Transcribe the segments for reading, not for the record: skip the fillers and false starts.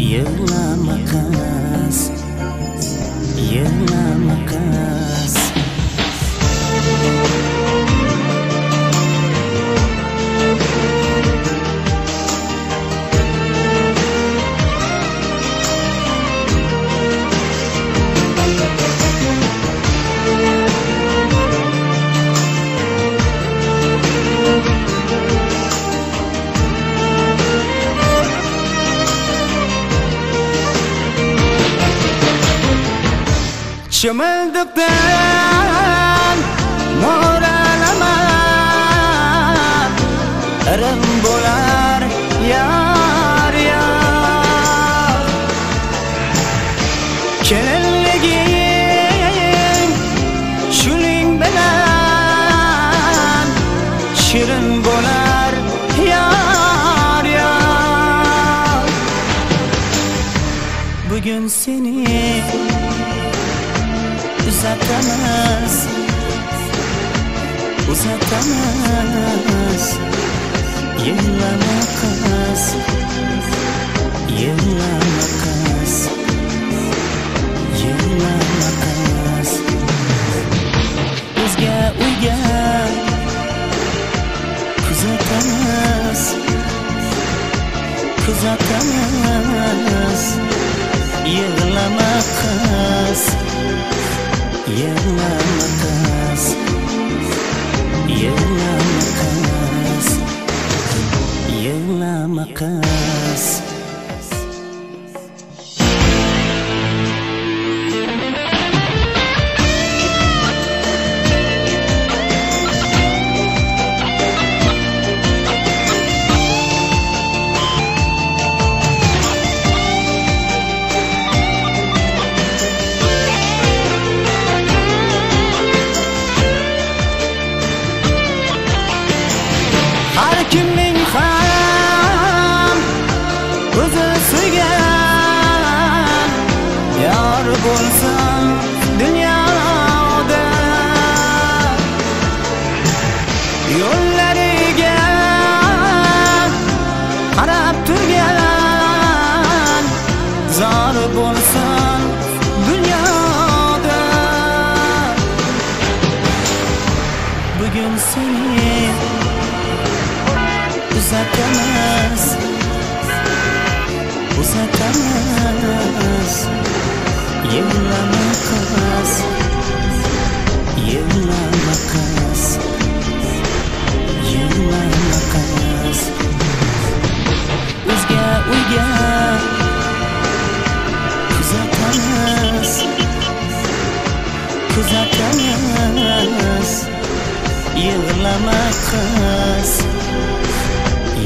Yığlama kız, yığlama kız. Çımıldıktan moralama Arım bolar yar yar Kelinligim shuning bilan Shirin bolar yar yar Bugün seni uzatamaz, uzatamaz. Yığlama kız, yığlama kız, yığlama kız. O'zga uyga kuzatamaz, kuzatamaz. Yığlama kız, yığlama kız, yığlama kız, yığlama kız. Kimning ham o'zi suygan yor bo'lsin dunyoda yo'llariga qarab turgan zor bo'lsin dunyoda bugun seni uzatamaz, uzatamaz. Yığlama kız, yığlama kız, yığlama kız. O'zga uyga kuzatamaz, kuzatamaz. Yığlama kız,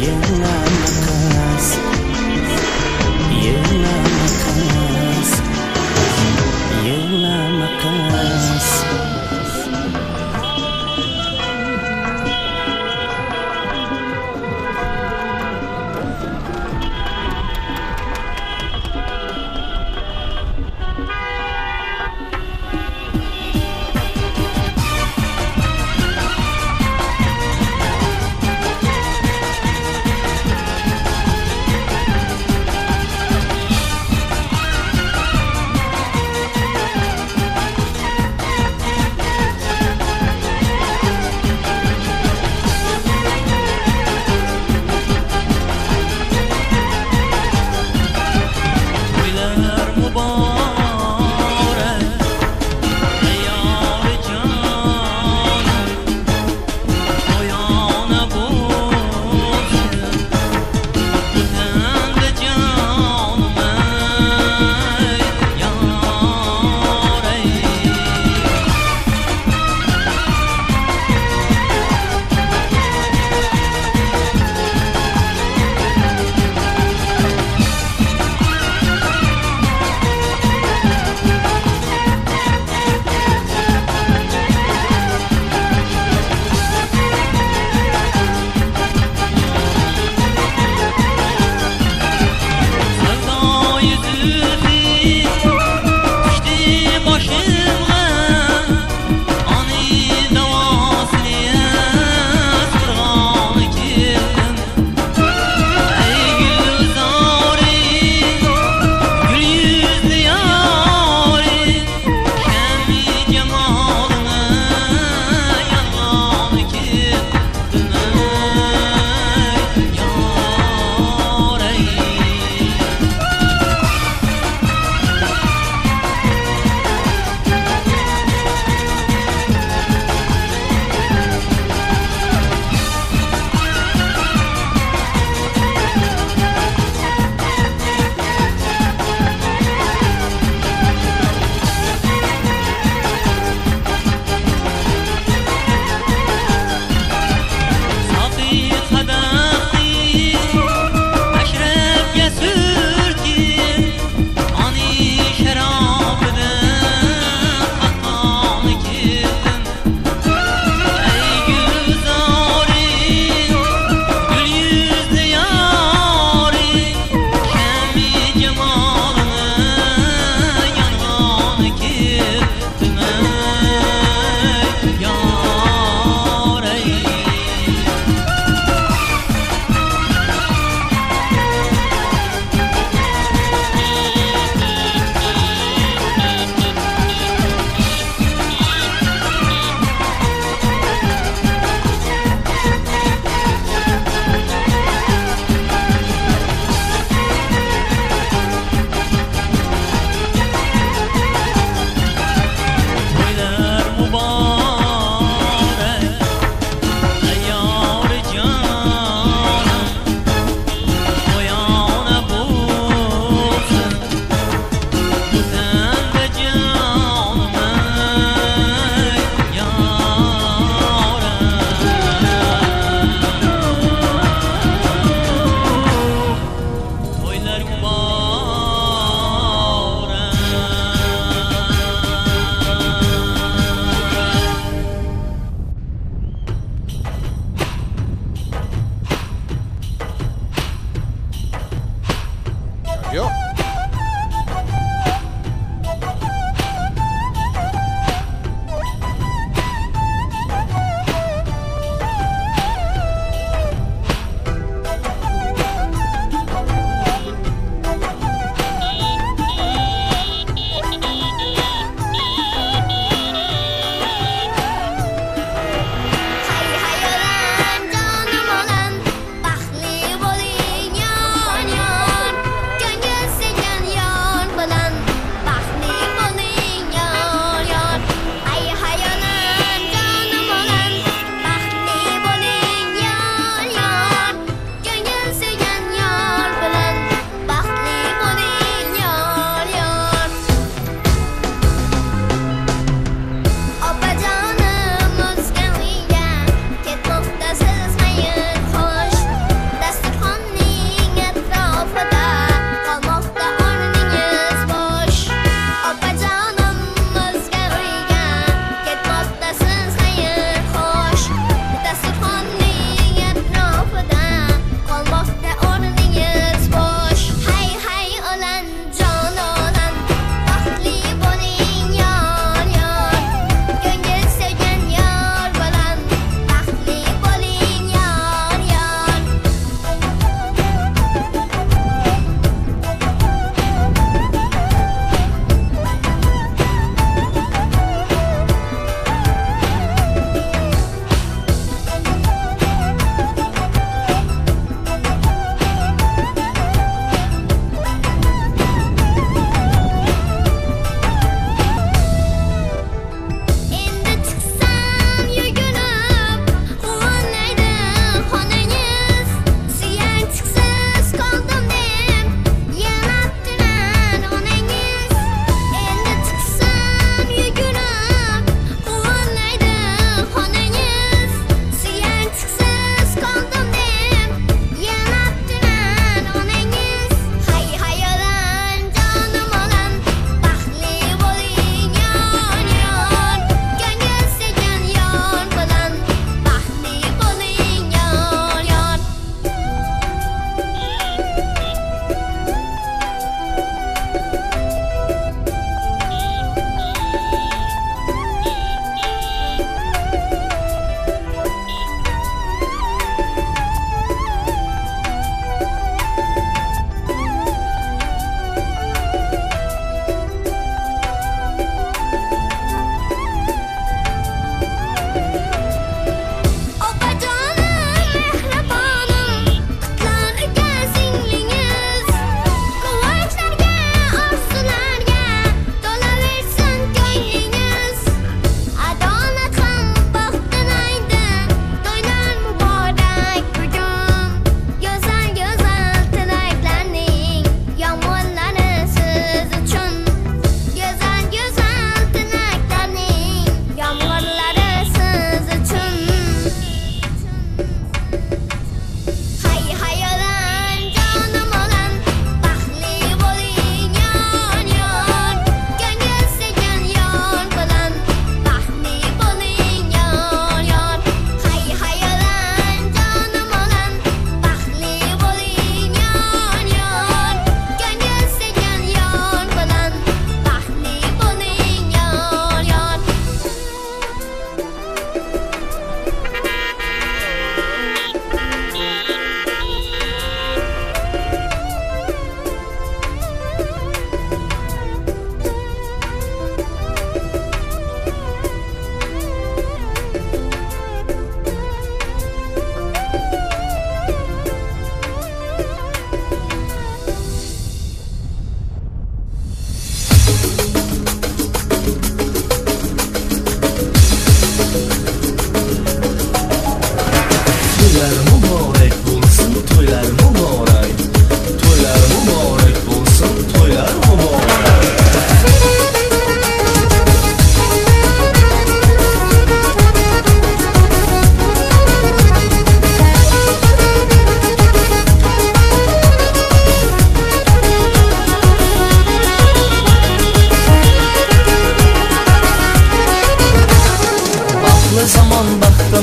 yığlama kız, yığlama kız, yığlama kız.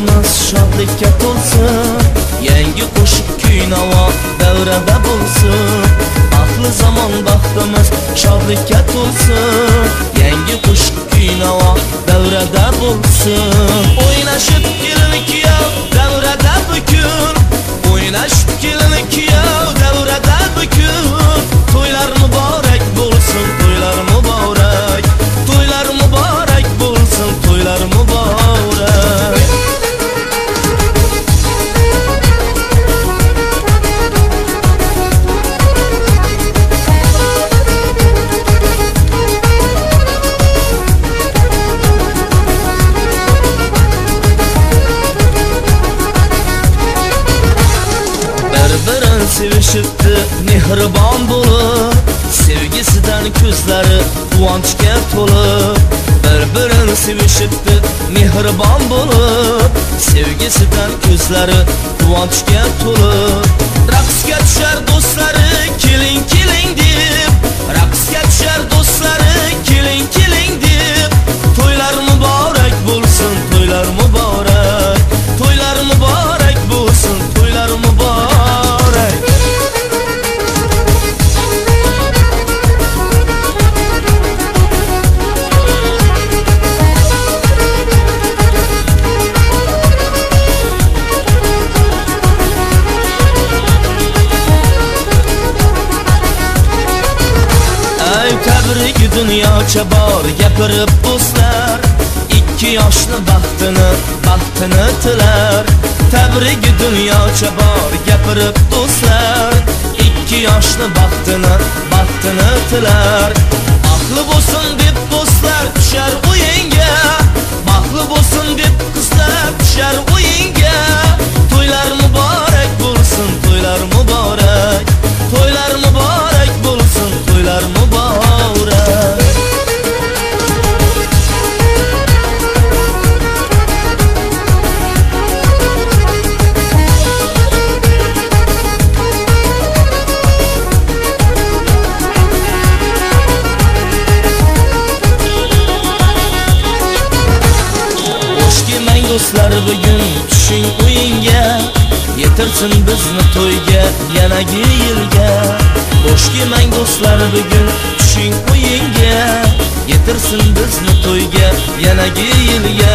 Bahtımız şadlikka to'lsin, yangi qo'shiq kuy-navo davrada bo'lsin. Baxtli zamon baxtimiz şadlikka to'lsin, yangi qo'shiq kuy-navo davrada bo'lsin. O'ynashib kelin kuyov davrada bugun, o'ynashib kelin kuyov davrada bugun. To'ylar muborak bo'lsin, to'ylar muborak, to'ylar muborak bo'lsin, to'ylar muborak. Bir-birini sevishibdi mehribon bo'lib, sevgisidan ko'zlari quvonchga to'lib. Bir-birini sevishibdi mehribon bo'lib, sevgisidan ko'zlari quvonchga to'lib. Raqsga tushar do'stlari keling keling deb, raqsga tushar do'stlari keling keling deb. To'ylar muborak bo'lsin, to'ylar muborak, to'ylar muborak bo'lsin, to'ylar muborak. Ey tabrik dunyocha bor gapirib do'stlar, ikki yoshni baxtini tilar. Tabrik dunyocha bor gapirib do'stlar, ikki yoshni baxtini tilar. Baxtli bo'lsin deb do'stlar tushar o'yinga, baxtli bo'lsin deb qizlar tushar o'yinga. To'ylar muborak bo'lsin, to'ylar muborak, to'ylar muborak bo'lsin, to'ylar muborak. Do'stlar bugun tushing o'yinga, yetirsin bizni to'yga yanagi yilga. Bosh kelmang do'stlar bugun tushing o'yinga, yetirsin bizni to'yga yanagi yilga.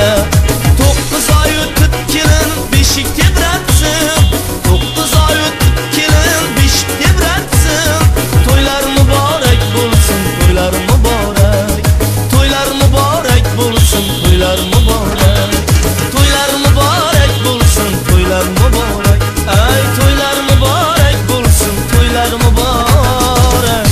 9 oy o'tib kelin beshik tebratsin, 9 oy o'tib kelin beshik tebratsin. To'ylar muborak bo'lsin, to'ylar muborak, to'ylar muborak bo'lsin, to'ylar muborak. To'ylar muborak bo'lsin, to'ylar muborak. Ay to'ylar muborak bo'lsin, to'ylar muborak.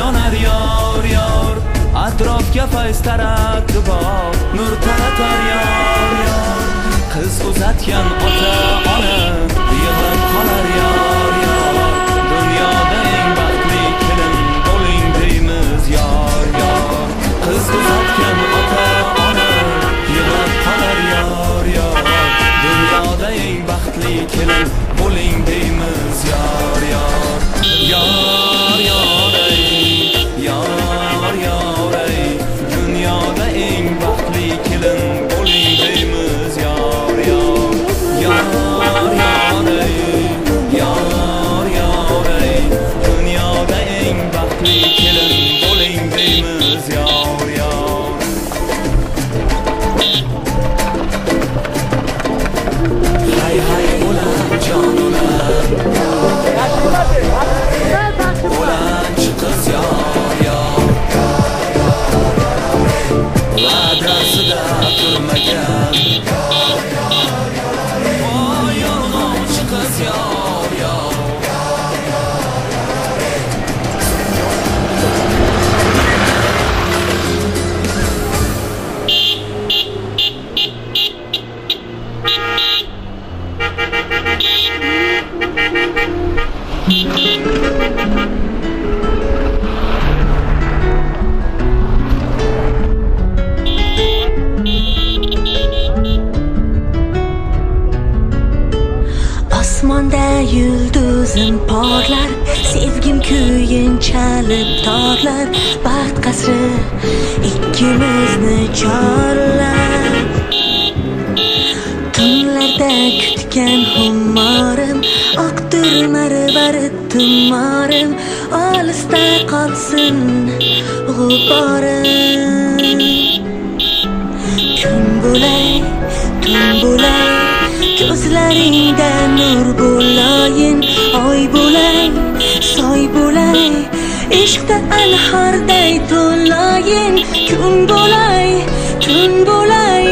yonar yor yor atrofga fayz taratdi bor nur taratar yor yor qiz uzatgan ota ona yig'lab qolar yor yor dunyoda eng baxtli kelin bo'ling deymiz yor yor qiz uzatgan ota ona yig'lab qolar yor yor dunyoda eng baxtli kelin bo'ling deymiz yor yor yor yor ey yor yor ey dunyoda eng baxtli kelin bo'ling deymiz yor yor yor yor ey yor yor ey dunyoda eng baxtli kelin bo'ling deymiz yor yor hay hay ulan jon ulan ulanchi qiz yor yor va'dasida turmagan voy yolg'onchi qiz yor yor Osmonda yulduzim porlar, sevgim kuyin chalib torlar, baxt qasri ikkimizni chorlar. Tunlarda kutgan humorim, oqdir marvarid tumorim, olisda qolsin g'uborim. Kun bo'lay, tun bo'lay, ko'zlaringda nur bo'layin, oy bo'lay, soy bo'lay, ishqda anhorday to'layin. Kun bo'lay, tun bo'lay,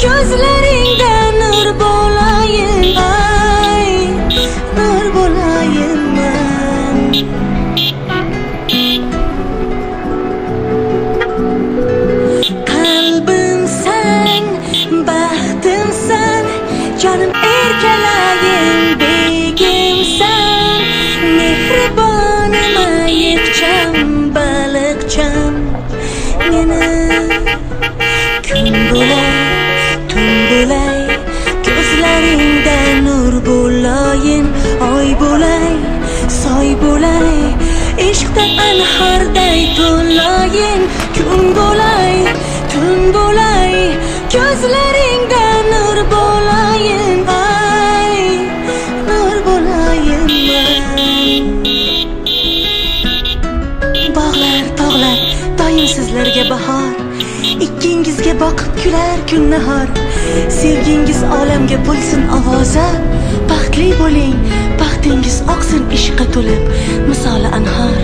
ko'zlaringda nur bo'layin, ay, nur bo'layin man. Qalbimsan, baxtimsan, canım erkalayin begimsan, mehribonim ayiqcham, baliqcham meni. Kun bo'lay, tun bo'lay, ko'zlaringda nur bo'layin, oy bo'lay, soy bo'lay, ishqda anhorday to'layin. Kun bo'lay, tun bo'lay, ko'zlaringda nur bo'layin, ay, nur bo'layin man. Bog'lar, tog'lar, doim sizlarga bahor, ikkingizga boqib kular kun nahor. Sevgingiz olamga bo'lsin ovoza, baxtli bo'ling, baxtingiz oqsin ishqqa to'lib misoli anhor.